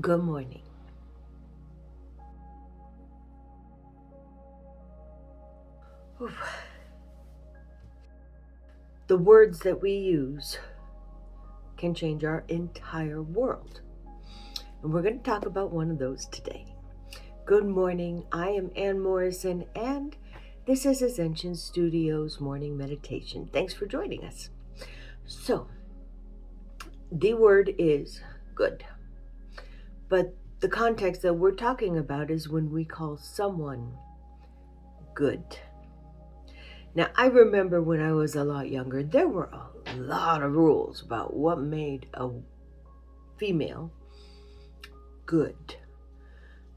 Good morning. Oof. The words that we use can change our entire world. And we're going to talk about one of those today. Good morning. I am Ann Morrison, and this is Ascension Studios Morning Meditation. Thanks for joining us. So, the word is good. But the context that we're talking about is when we call someone good. Now, I remember when I was a lot younger, there were a lot of rules about what made a female good.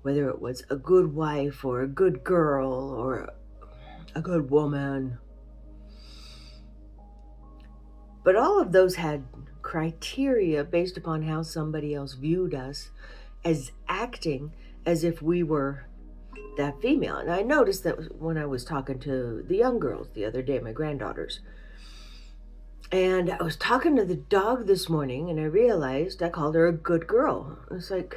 Whether it was a good wife or a good girl or a good woman. But all of those had criteria based upon how somebody else viewed us as acting as if we were that female. And I noticed that when I was talking to the young girls the other day, my granddaughters. And I was talking to the dog this morning and I realized I called her a good girl. It's like,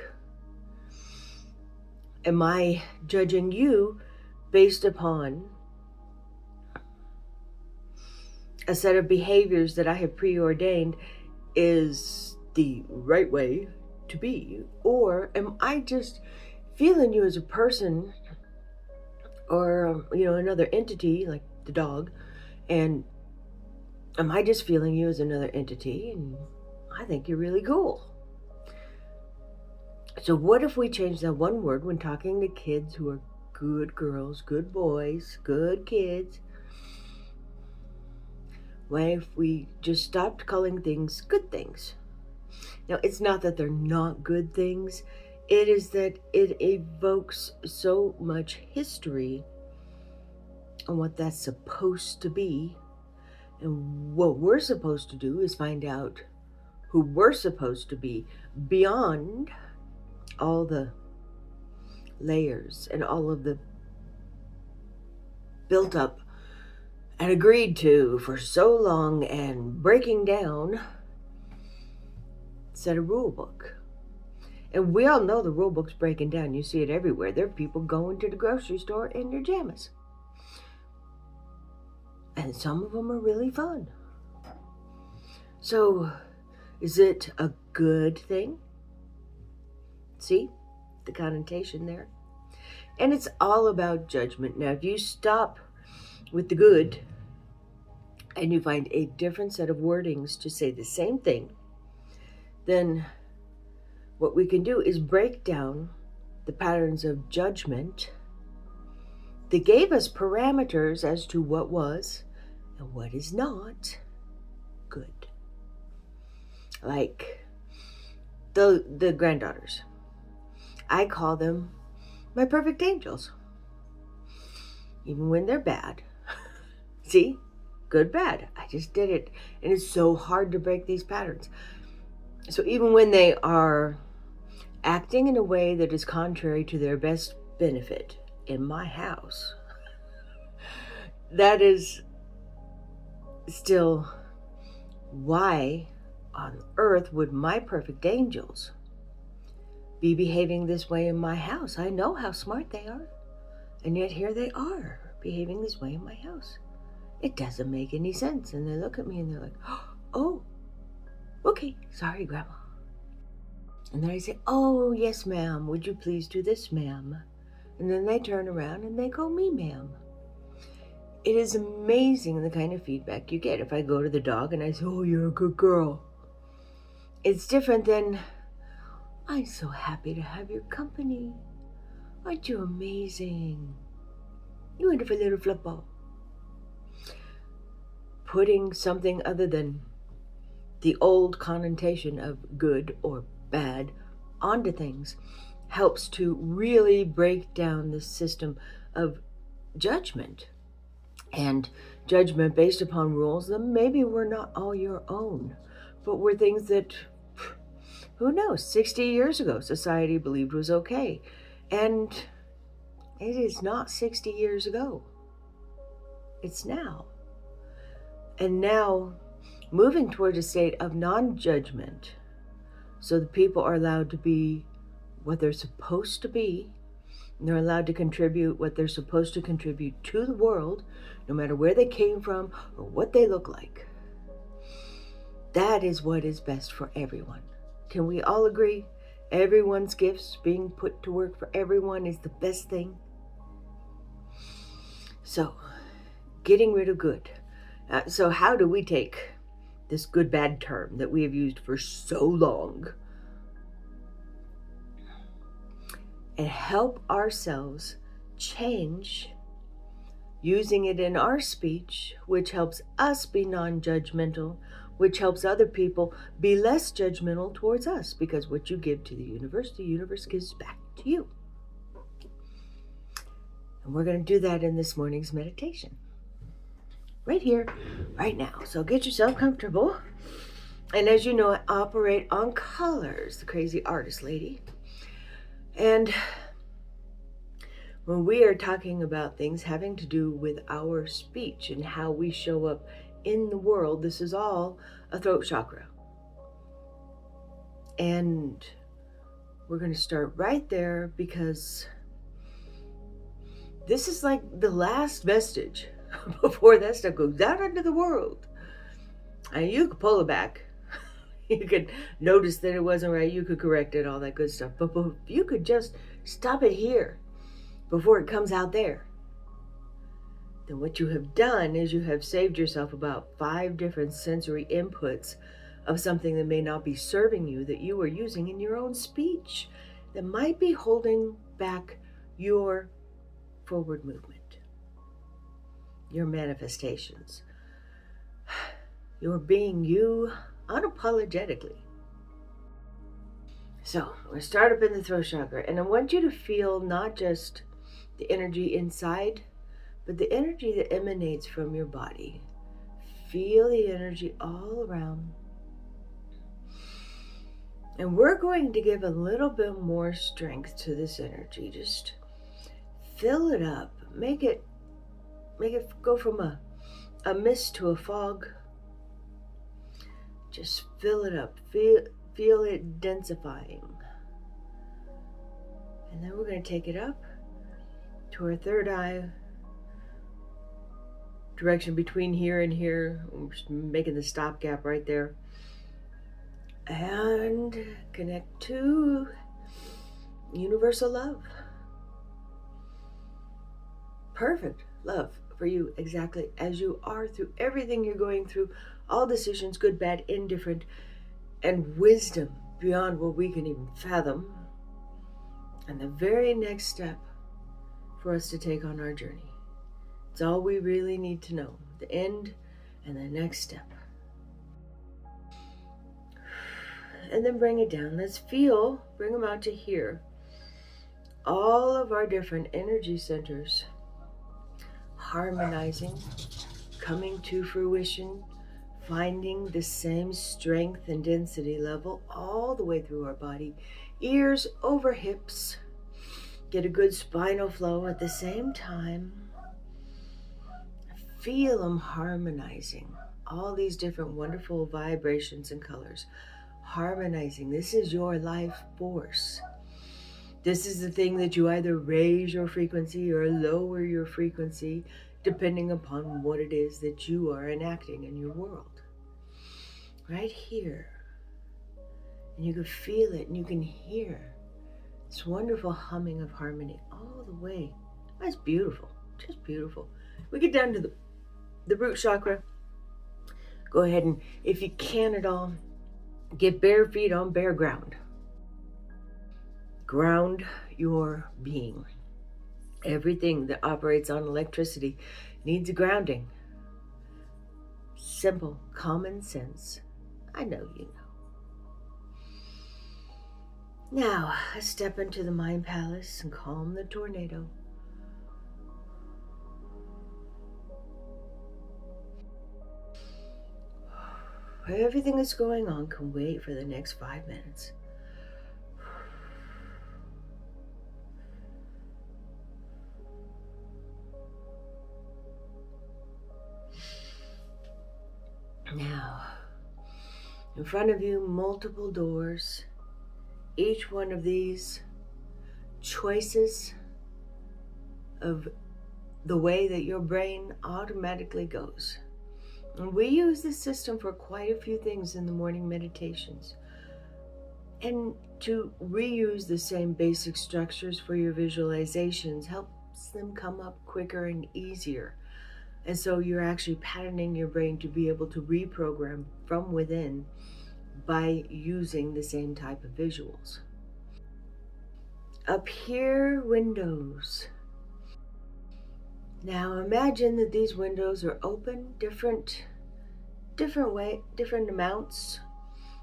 am I judging you based upon a set of behaviors that I have preordained is the right way to be? Or am I just feeling you as a person or, another entity like the dog, and am I just feeling you as another entity and I think you're really cool? So what if we change that one word when talking to kids who are good girls, good boys, good kids? What if we just stopped calling things good things? Now, it's not that they're not good things. It is that it evokes so much history on what that's supposed to be. And what we're supposed to do is find out who we're supposed to be beyond all the layers and all of the built up and agreed to for so long and breaking down set a rule book. And we all know the rule book's breaking down. You see it everywhere. There are people going to the grocery store in their jammies. And some of them are really fun. So, is it a good thing? See the connotation there? And it's all about judgment. Now, if you stop with the good and you find a different set of wordings to say the same thing, then what we can do is break down the patterns of judgment that gave us parameters as to what was and what is not good. Like the granddaughters. I call them my perfect angels. Even when they're bad. See? Good, bad. I just did it. And it's so hard to break these patterns. So even when they are acting in a way that is contrary to their best benefit in my house, that is still why on earth would my perfect angels be behaving this way in my house? I know how smart they are, and yet here they are behaving this way in my house. It doesn't make any sense. And they look at me and they're like, oh, okay, sorry, Grandma. And then I say, oh, yes, ma'am. Would you please do this, ma'am? And then they turn around and they call me ma'am. It is amazing the kind of feedback you get. If I go to the dog and I say, oh, you're a good girl, it's different than, I'm so happy to have your company. Aren't you amazing? You wonderful little flipball. Putting something other than the old connotation of good or bad onto things helps to really break down the system of judgment. And judgment based upon rules that maybe were not all your own, but were things that, who knows, 60 years ago society believed was okay. And it is not 60 years ago. It's now. And now moving toward a state of non-judgment, so the people are allowed to be what they're supposed to be. They're allowed to contribute what they're supposed to contribute to the world, no matter where they came from or what they look like. That is what is best for everyone. Can we all agree? Everyone's gifts being put to work for everyone is the best thing. So, getting rid of good. So how do we take this good bad term that we have used for so long and help ourselves change using it in our speech, which helps us be non-judgmental, which helps other people be less judgmental towards us, because what you give to the universe gives back to you. And we're going to do that in this morning's meditation. Right here, right now. So get yourself comfortable. And as you know, I operate on colors, the crazy artist lady. And when we are talking about things having to do with our speech and how we show up in the world, this is all a throat chakra. And we're going to start right there, because this is like the last vestige before that stuff goes out into the world. And you could pull it back. You could notice that it wasn't right. You could correct it, all that good stuff. But you could just stop it here before it comes out there. Then what you have done is you have saved yourself about 5 different sensory inputs of something that may not be serving you, that you are using in your own speech, that might be holding back your forward movement, your manifestations, your being you unapologetically. So we're start up in the throat chakra, and I want you to feel not just the energy inside, but the energy that emanates from your body. Feel the energy all around. And we're going to give a little bit more strength to this energy. Just fill it up. Make it go from a mist to a fog. Just fill it up. Feel it densifying. And then we're going to take it up to our third eye, direction between here and here. We're just making the stopgap right there. And connect to universal love. Perfect love for you exactly as you are, through everything you're going through, all decisions, good, bad, indifferent, and wisdom beyond what we can even fathom. And the very next step for us to take on our journey. It's all we really need to know. The end and the next step. And then bring it down. Let's bring them out to here. All of our different energy centers harmonizing, coming to fruition, finding the same strength and density level all the way through our body. Ears over hips. Get a good spinal flow at the same time. Feel them harmonizing. All these different wonderful vibrations and colors. Harmonizing. This is your life force. This is the thing that you either raise your frequency or lower your frequency, depending upon what it is that you are enacting in your world. Right here. And you can feel it and you can hear this wonderful humming of harmony all the way. That's beautiful. Just beautiful. We get down to the root chakra. Go ahead and, if you can at all, get bare feet on bare ground. Ground your being. Everything that operates on electricity needs a grounding. Simple, common sense. I know you know. Now, I step into the mind palace and calm the tornado. Everything that's going on can wait for the next 5 minutes. Now, in front of you, multiple doors. Each one of these choices of the way that your brain automatically goes. And we use this system for quite a few things in the morning meditations. And to reuse the same basic structures for your visualizations helps them come up quicker and easier. And so you're actually patterning your brain to be able to reprogram from within by using the same type of visuals. Up here, windows. Now imagine that these windows are open, different amounts.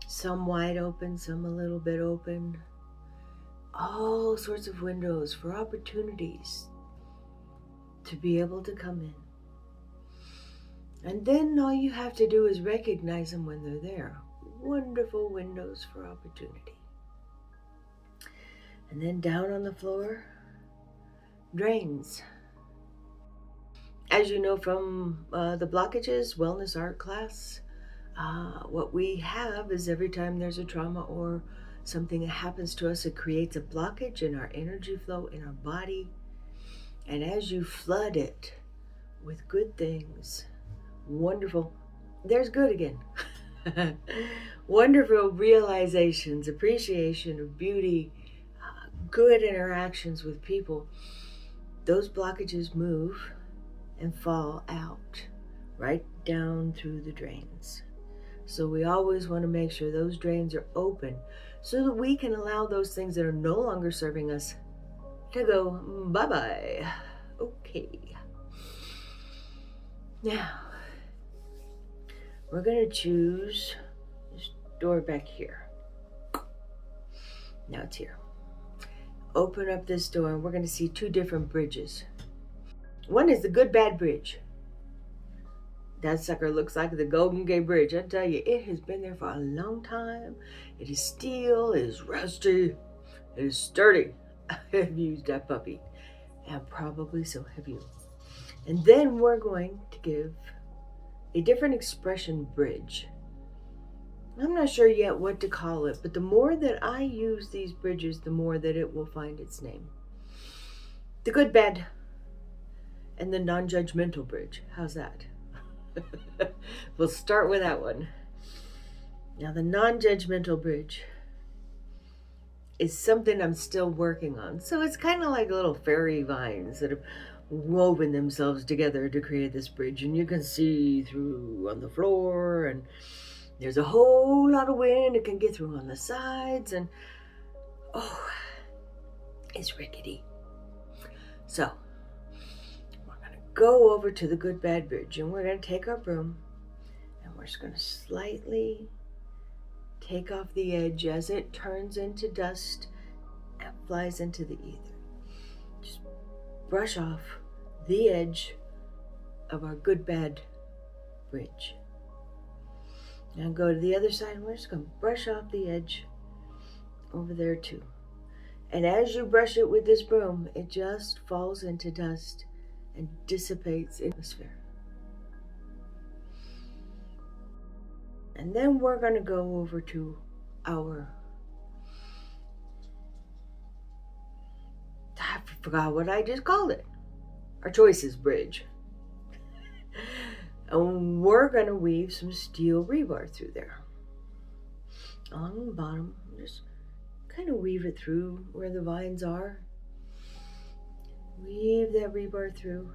Some wide open, some a little bit open. All sorts of windows for opportunities to be able to come in. And then all you have to do is recognize them when they're there. Wonderful windows for opportunity. And then down on the floor, drains. As you know from the Blockages Wellness Art class, what we have is every time there's a trauma or something that happens to us, it creates a blockage in our energy flow in our body. And as you flood it with good things, wonderful, there's good again. Wonderful realizations, appreciation of beauty, good interactions with people, those blockages move and fall out right down through the drains. So we always want to make sure those drains are open so that we can allow those things that are no longer serving us to go bye-bye. Okay. Now, we're going to choose this door back here. Now it's here. Open up this door and we're going to see two different bridges. One is the good bad bridge. That sucker looks like the Golden Gate Bridge. I tell you, it has been there for a long time. It is steel, it is rusty, it is sturdy. I have used that puppy, and probably so have you. And then we're going to give a different expression bridge. I'm not sure yet what to call it, but the more that I use these bridges, the more that it will find its name. The good, bad, and the non-judgmental bridge. How's that? We'll start with that one. Now, the non-judgmental bridge is something I'm still working on. So it's kind of like little fairy vines that have woven themselves together to create this bridge. And you can see through on the floor, and there's a whole lot of wind. It can get through on the sides, and oh, it's rickety. So go over to the good bad bridge, and we're going to take our broom and we're just going to slightly take off the edge as it turns into dust and flies into the ether. Just brush off the edge of our good bad bridge. Now go to the other side, and we're just going to brush off the edge over there too. And as you brush it with this broom, it just falls into dust and dissipates in the atmosphere. And then we're going to go over to I forgot what I just called it. Our choices bridge. And we're going to weave some steel rebar through there. Along the bottom, just kind of weave it through where the vines are. Weave that rebar through,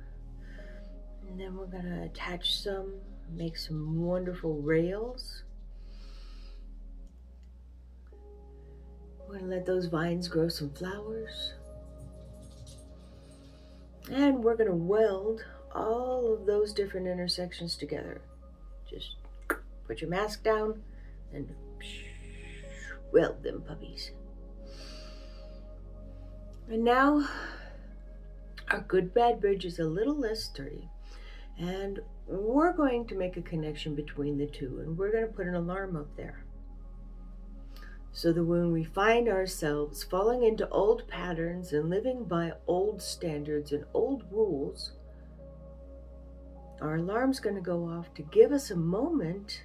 and then we're going to attach some, make some wonderful rails. We're going to let those vines grow some flowers, and we're going to weld all of those different intersections together. Just put your mask down and weld them puppies. And now our good bad bridge is a little less sturdy, and we're going to make a connection between the two, and we're going to put an alarm up there so that when we find ourselves falling into old patterns and living by old standards and old rules, our alarm's going to go off to give us a moment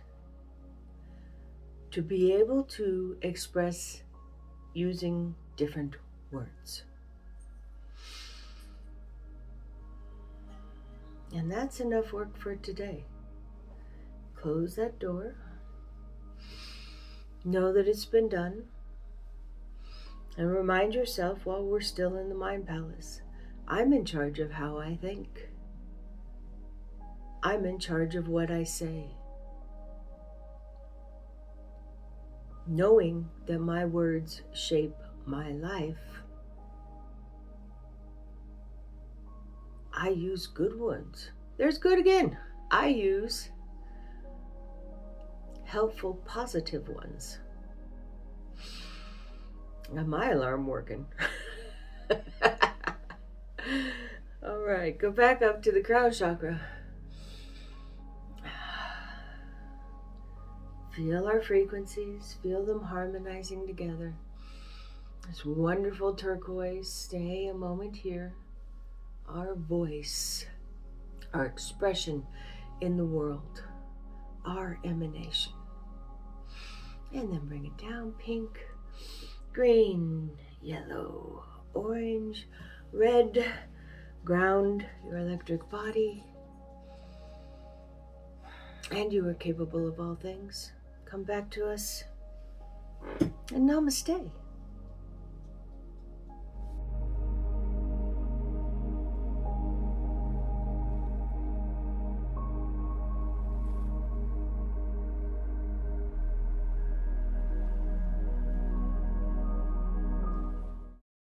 to be able to express using different words. And that's enough work for today. Close that door. Know that it's been done. And remind yourself while we're still in the mind palace, I'm in charge of how I think. I'm in charge of what I say. Knowing that my words shape my life, I use good ones. There's good again. I use helpful, positive ones. Got my alarm working. All right, go back up to the crown chakra. Feel our frequencies, feel them harmonizing together. This wonderful turquoise, stay a moment here. Our voice, our expression in the world, our emanation. And then bring it down, pink, green, yellow, orange, red, ground your electric body. And you are capable of all things. Come back to us, and namaste.